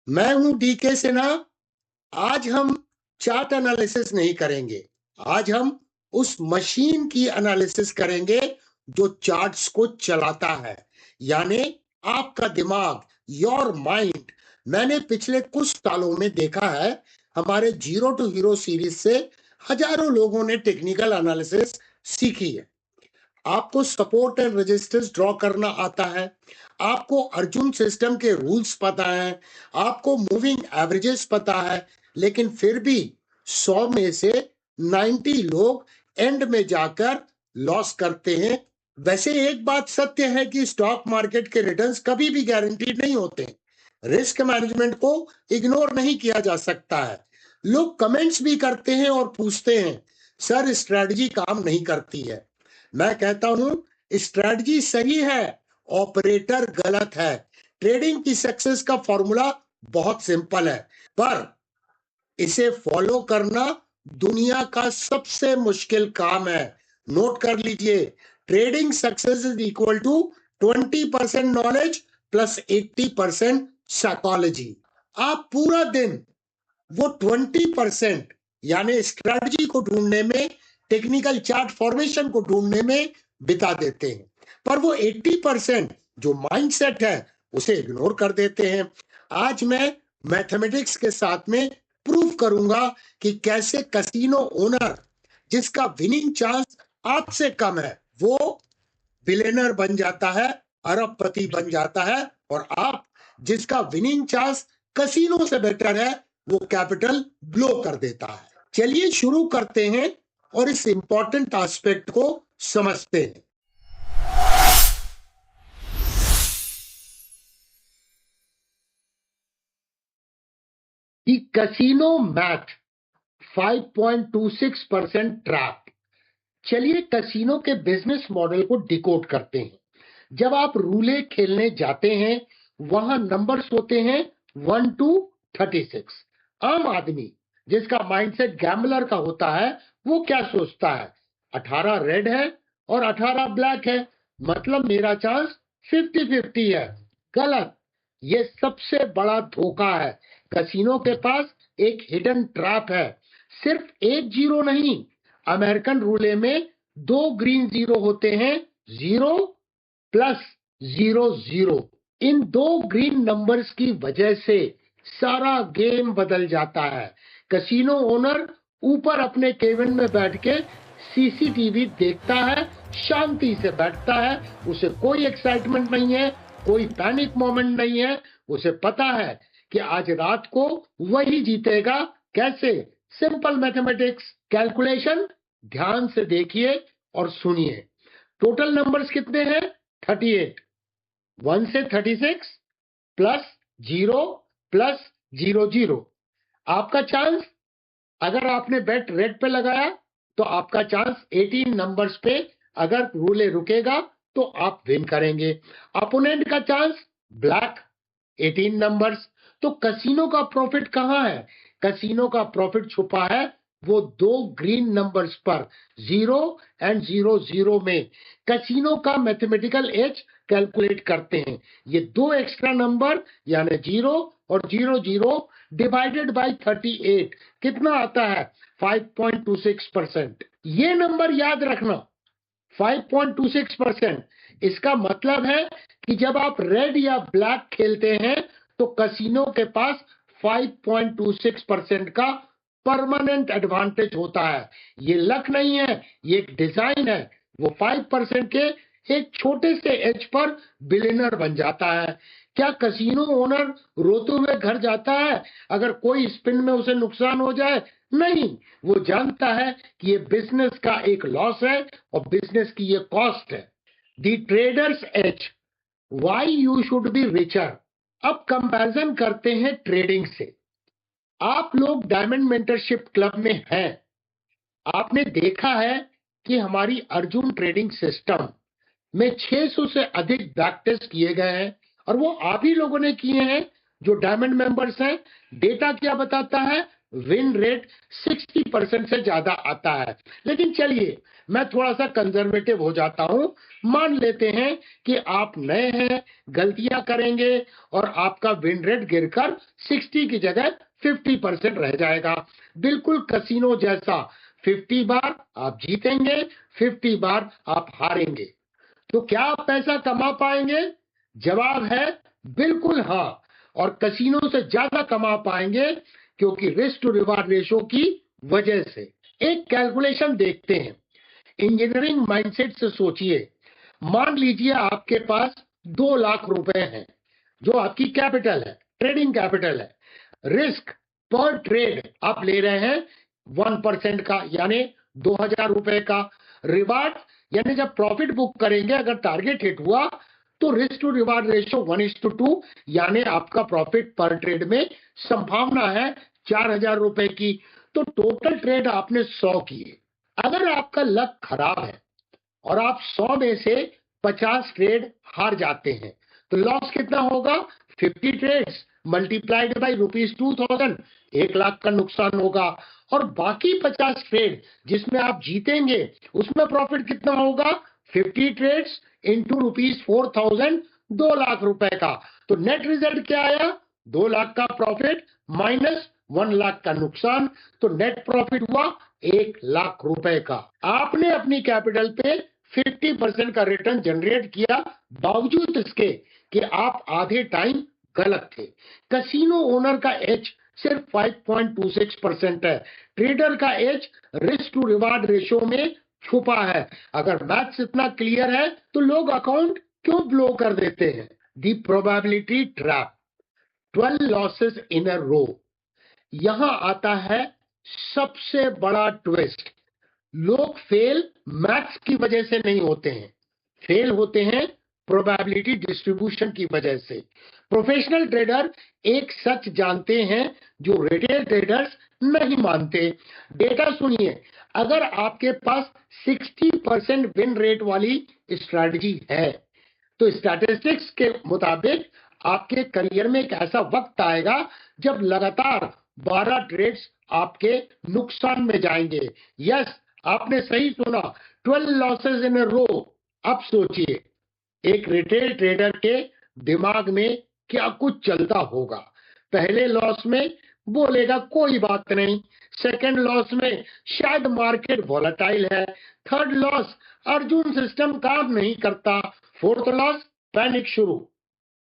मैं हूं डीके सिन्हा। आज हम चार्ट एनालिसिस नहीं करेंगे। आज हम उस मशीन की एनालिसिस करेंगे जो चार्ट्स को चलाता है, यानी आपका दिमाग, योर माइंड। मैंने पिछले कुछ सालों में देखा है, हमारे जीरो टू हीरो सीरीज से हजारों लोगों ने टेक्निकल एनालिसिस सीखी है। आपको सपोर्ट एंड रेजिस्टेंस ड्रॉ करना आता है, आपको अर्जुन सिस्टम के रूल्स पता है, आपको मूविंग एवरेजेस पता है, लेकिन फिर भी 100 में से 90 लोग एंड में जाकर लॉस करते हैं। वैसे एक बात सत्य है कि स्टॉक मार्केट के रिटर्न्स कभी भी गारंटीड नहीं होते। रिस्क मैनेजमेंट को इग्नोर नहीं किया जा सकता है। लोग कमेंट्स भी करते हैं और पूछते हैं, सर स्ट्रेटजी काम नहीं करती है। मैं कहता हूं स्ट्रेटजी सही है, ऑपरेटर गलत है। ट्रेडिंग की सक्सेस का फॉर्मूला बहुत सिंपल है, पर इसे फॉलो करना दुनिया का सबसे मुश्किल काम है। नोट कर लीजिए, trading success is equal to 20% knowledge plus 80% psychology. आप पूरा दिन वो 20% यानी स्ट्रेटजी को ढूंढने में, टेक्निकल चार्ट फॉर्मेशन को ढूंढने में बिता देते हैं, पर वो 80% जो माइंडसेट है उसे इग्नोर कर देते हैं। आज मैं मैथमेटिक्स के साथ में प्रूव करूंगा कि कैसे कसिनो ओनर जिसका विनिंग चांस आपसे कम है वो बिलियनर बन जाता है, अरबपति बन जाता है, और आप जिसका विनिंग चांस कसिनो से बेटर है वो कैपिटल ब्लो कर देता है। चलिए शुरू करते हैं और इस इंपॉर्टेंट एस्पेक्ट को समझते हैं कि कसिनो मैथ 5.26% ट्रैप। चलिए कसिनो के बिजनेस मॉडल को डिकोड करते हैं। जब आप रूले खेलने जाते हैं, वहां नंबर्स होते हैं 1 to 36। आम आदमी जिसका माइंडसेट गैम्बलर का होता है वो क्या सोचता है, 18 रेड है और 18 ब्लैक है, मतलब मेरा चांस 50-50 है। गलत। ये सबसे बड़ा धोखा है। कसिनो के पास एक हिडन ट्रैप है। सिर्फ एक जीरो नहीं, अमेरिकन रूले में 2 ग्रीन जीरो होते हैं, 0 प्लस 00। इन 2 ग्रीन नंबर्स की वजह से सारा गेम बदल जाता है। कसिनो ओनर ऊपर अपने केबिन में बैठ के सीसीटीवी देखता है, शांति से बैठता है, उसे कोई एक्साइटमेंट नहीं है, कोई पैनिक मोमेंट नहीं है। उसे पता है कि आज रात को वही जीतेगा। कैसे? Simple mathematics calculation. ध्यान से देखिए और सुनिए। टोटल नंबर्स कितने हैं? 38। 1 से 36 प्लस 0 प्लस 00। आपका चांस, अगर आपने बेट रेड पे लगाया तो आपका चांस 18 नंबर्स पे, अगर रूले रुकेगा तो आप विन करेंगे। अपोनेंट का चांस ब्लैक, 18 नंबर्स। तो कसिनो का प्रॉफिट कहां है? कसिनो का प्रॉफिट छुपा है वो 2 ग्रीन नंबर्स पर, 0 एंड 00 में। कसिनो का मैथमेटिकल एज कैलकुलेट करते हैं। ये 2 एक्स्ट्रा नंबर यानी 0 और 00 डिवाइडेड बाय 38 कितना आता है? 5.26%। ये नंबर याद रखना, 5.26%। इसका मतलब है कि जब आप रेड या ब्लैक खेलते हैं तो कसिनो के पास 5.26% का परमानेंट एडवांटेज होता है। ये लक नहीं है, ये एक डिजाइन है। वो 5% के एक छोटे से एज पर बिलियनर बन जाता है। क्या कसिनो ओनर रोते हुए घर जाता है अगर कोई स्पिन में उसे नुकसान हो जाए? नहीं, वो जानता है कि ये बिजनेस का एक लॉस है और बिजनेस की ये कॉस्ट है। The traders edge, why you should be richer. अब कंपैरिजन करते हैं ट्रेडिंग से। आप लोग डायमंड मेंटरशिप क्लब में हैं। आपने देखा है कि हमारी अर्जुन ट्रेडिंग सिस्टम में 600 से अधिक बैक टेस्ट किए गए हैं, और वो आप ही लोगों ने किए हैं जो डायमंड मेंबर्स हैं। डेटा क्या बताता है? विन रेट 60% से ज्यादा आता है। लेकिन चलिए मैं थोड़ा सा कंजर्वेटिव हो जाता हूं, मान लेते हैं कि आप नए हैं, गलतियां करेंगे और आपका विन रेट गिरकर 60 की जगह 50% रह जाएगा। बिल्कुल कसिनो जैसा, 50 बार आप जीतेंगे, 50 बार आप हारेंगे। तो क्या आप पैसा कमा पाएंगे? जवाब है बिल्कुल हाँ, और कसिनो से ज्यादा कमा पाएंगे, क्योंकि रिस्क टू रिवार्ड रेशो की वजह से। एक कैलकुलेशन देखते हैं। इंजीनियरिंग माइंडसेट से सोचिए, मान लीजिए आपके पास 2 लाख रुपए हैं, जो आपकी कैपिटल है, ट्रेडिंग कैपिटल है। रिस्क पर ट्रेड आप ले रहे हैं 1% का, यानी 2000 रुपए का। रिवार्ड यानी जब प्रॉफिट बुक करेंगे, अगर टारगेट हिट हुआ तो रिस्क टू रिवार्ड रेशियो 1:2, यानी आपका प्रॉफिट पर ट्रेड में संभावना है 4000 रुपए की। तो टोटल ट्रेड आपने 100 किए। अगर आपका लक खराब है और आप 100 में से 50 ट्रेड हार जाते हैं, तो लॉस कितना होगा? 50 ट्रेड्स मल्टीप्लाइड बाई ₹2000, 1 लाख का नुकसान होगा। और बाकी 50 ट्रेड जिसमें आप जीतेंगे, उसमें प्रॉफिट कितना होगा? 50 ट्रेड्स इंटू ₹4000, 2 लाख रुपए का। तो नेट रिजल्ट क्या आया? 2 लाख का प्रॉफिट माइनस 1 लाख का नुकसान, तो नेट प्रॉफिट हुआ 1 लाख रुपए का। आपने अपनी कैपिटल पे 50% का रिटर्न जनरेट किया, बावजूद इसके कि आप आधे टाइम गलत थे। कसिनो ओनर का एज सिर्फ 5.26% है। ट्रेडर का edge risk to reward ratio में छुपा है। अगर मैथ्स इतना क्लियर है तो लोग अकाउंट क्यों ब्लो कर देते हैं? दी प्रोबेबिलिटी ट्रैप, 12 लॉसेस इन अ रो। यहां आता है सबसे बड़ा ट्विस्ट। लोग फेल मैथ्स की वजह से नहीं होते हैं, फेल होते हैं प्रोबेबिलिटी डिस्ट्रीब्यूशन की वजह से। प्रोफेशनल ट्रेडर एक सच जानते हैं जो रिटेल ट्रेडर्स नहीं मानते। डेटा सुनिए, अगर आपके पास 60% विन रेट वाली स्ट्रैटेजी है, तो स्टैटिस्टिक्स के मुताबिक आपके करियर में एक ऐसा वक्त आएगा जब लगातार 12 ट्रेड्स आपके नुकसान में जाएंगे। यस, आपने सही सुना, 12 लॉसेस इन अ रो। अब सोचिए, एक रिटेल ट्रेडर के दिमाग में क्या कुछ चलता होगा। पहले लॉस में बोलेगा कोई बात नहीं, सेकंड लॉस में शायद मार्केट वॉलेटाइल है, थर्ड लॉस अर्जुन सिस्टम काम नहीं करता, फोर्थ लॉस पैनिक शुरू,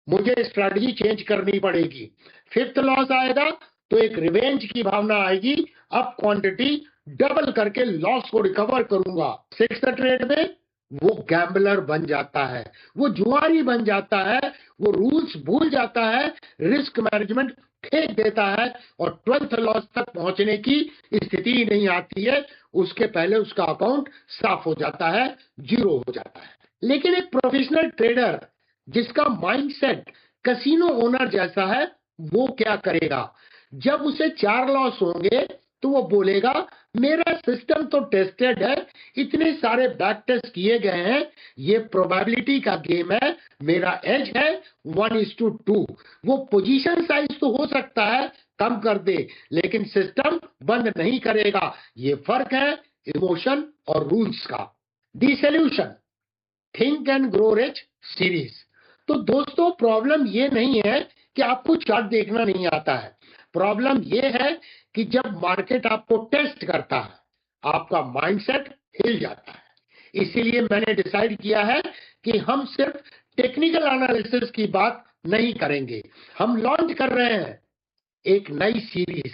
मुझे स्ट्रैटेजी चेंज करनी पड़ेगी। फिफ्थ लॉस आएगा तो एक रिवेंज की भावना आएगी, अब क्वांटिटी डबल करके लॉस को रिकवर करूंगा। सिक्स्थ ट्रेड में वो गैम्बलर बन जाता है, वो जुआरी बन जाता है, वो रूल्स भूल जाता है, रिस्क मैनेजमेंट फेंक देता है और 12th लॉस तक पहुंचने की स्थिति ही नहीं आती है। उसके पहले उसका अकाउंट साफ हो जाता है, जीरो हो जाता है। लेकिन एक प्रोफेशनल ट्रेडर जिसका माइंडसेट कसिनो ओनर जैसा है, वो क्या करेगा? जब उसे 4 लॉस होंगे तो वो बोलेगा मेरा सिस्टम तो टेस्टेड है, इतने सारे बैक टेस्ट किए गए हैं, ये प्रोबेबिलिटी का गेम है, मेरा एज है 1:2। वो पोजीशन साइज तो हो सकता है कम कर दे, लेकिन सिस्टम बंद नहीं करेगा। ये फर्क है इमोशन और रूल्स का। दी solution, think and grow rich series. तो दोस्तों, प्रॉब्लम ये नहीं है कि आपको चार्ट देखना नहीं आता है, प्रॉब्लम ये है कि जब मार्केट आपको टेस्ट करता है, आपका माइंडसेट हिल जाता है। इसीलिए मैंने डिसाइड किया है कि हम सिर्फ टेक्निकल एनालिसिस की बात नहीं करेंगे। हम लॉन्च कर रहे हैं एक नई series,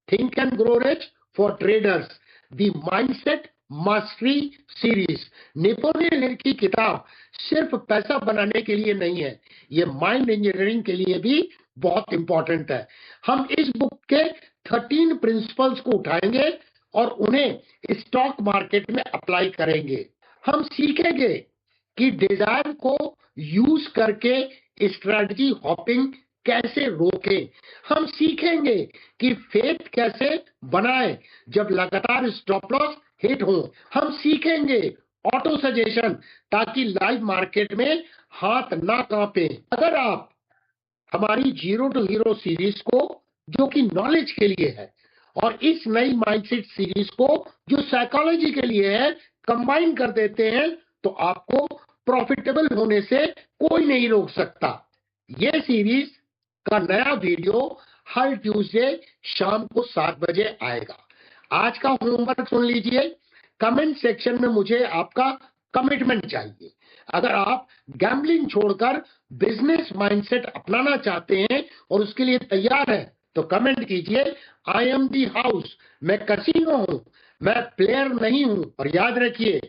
think and grow rich for traders, the mindset mastery series. Napoleon Hill की किताब सिर्फ पैसा बनाने के लिए नहीं है, ये माइंड इंजीनियरिंग के लिए भी बहुत इंपॉर्टेंट है। हम इस बुक के 13 प्रिंसिपल्स को उठाएंगे और उन्हें स्टॉक मार्केट में अप्लाई करेंगे। हम सीखेंगे कि डिजायर को यूज करके स्ट्रेटजी हॉपिंग कैसे रोकें। हम सीखेंगे कि फेथ कैसे बनाएं जब लगातार स्टॉप लॉस हिट हो। हम सीखेंगे ऑटो सजेशन, ताकि लाइव मार्केट में हाथ ना कांपे। अगर आप हमारी जीरो टू हीरो सीरीज को, जो कि नॉलेज के लिए है, और इस नई माइंडसेट सीरीज को जो साइकोलॉजी के लिए है कंबाइन कर देते हैं, तो आपको प्रॉफिटेबल होने से कोई नहीं रोक सकता। ये सीरीज का नया वीडियो हर ट्यूसडे शाम को 7 बजे आएगा। आज का होमवर्क सुन लीजिए। कमेंट सेक्शन में मुझे आपका कमिटमेंट चाहिए। अगर आप गैम्बलिंग छोड़कर बिजनेस माइंडसेट अपनाना चाहते हैं और उसके लिए तैयार हैं, तो कमेंट कीजिए, आई एम दी हाउस, मैं कसीनो हूं, मैं प्लेयर नहीं हूं। और याद रखिए,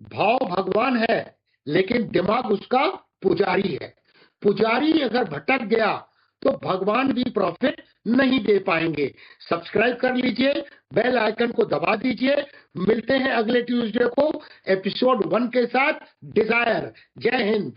भाव भगवान है लेकिन दिमाग उसका पुजारी है। पुजारी अगर भटक गया तो भगवान भी प्रॉफिट नहीं दे पाएंगे। सब्सक्राइब कर लीजिए, बेल आइकन को दबा दीजिए। मिलते हैं अगले ट्यूसडे को एपिसोड 1 के साथ। डिजायर। जय हिंद।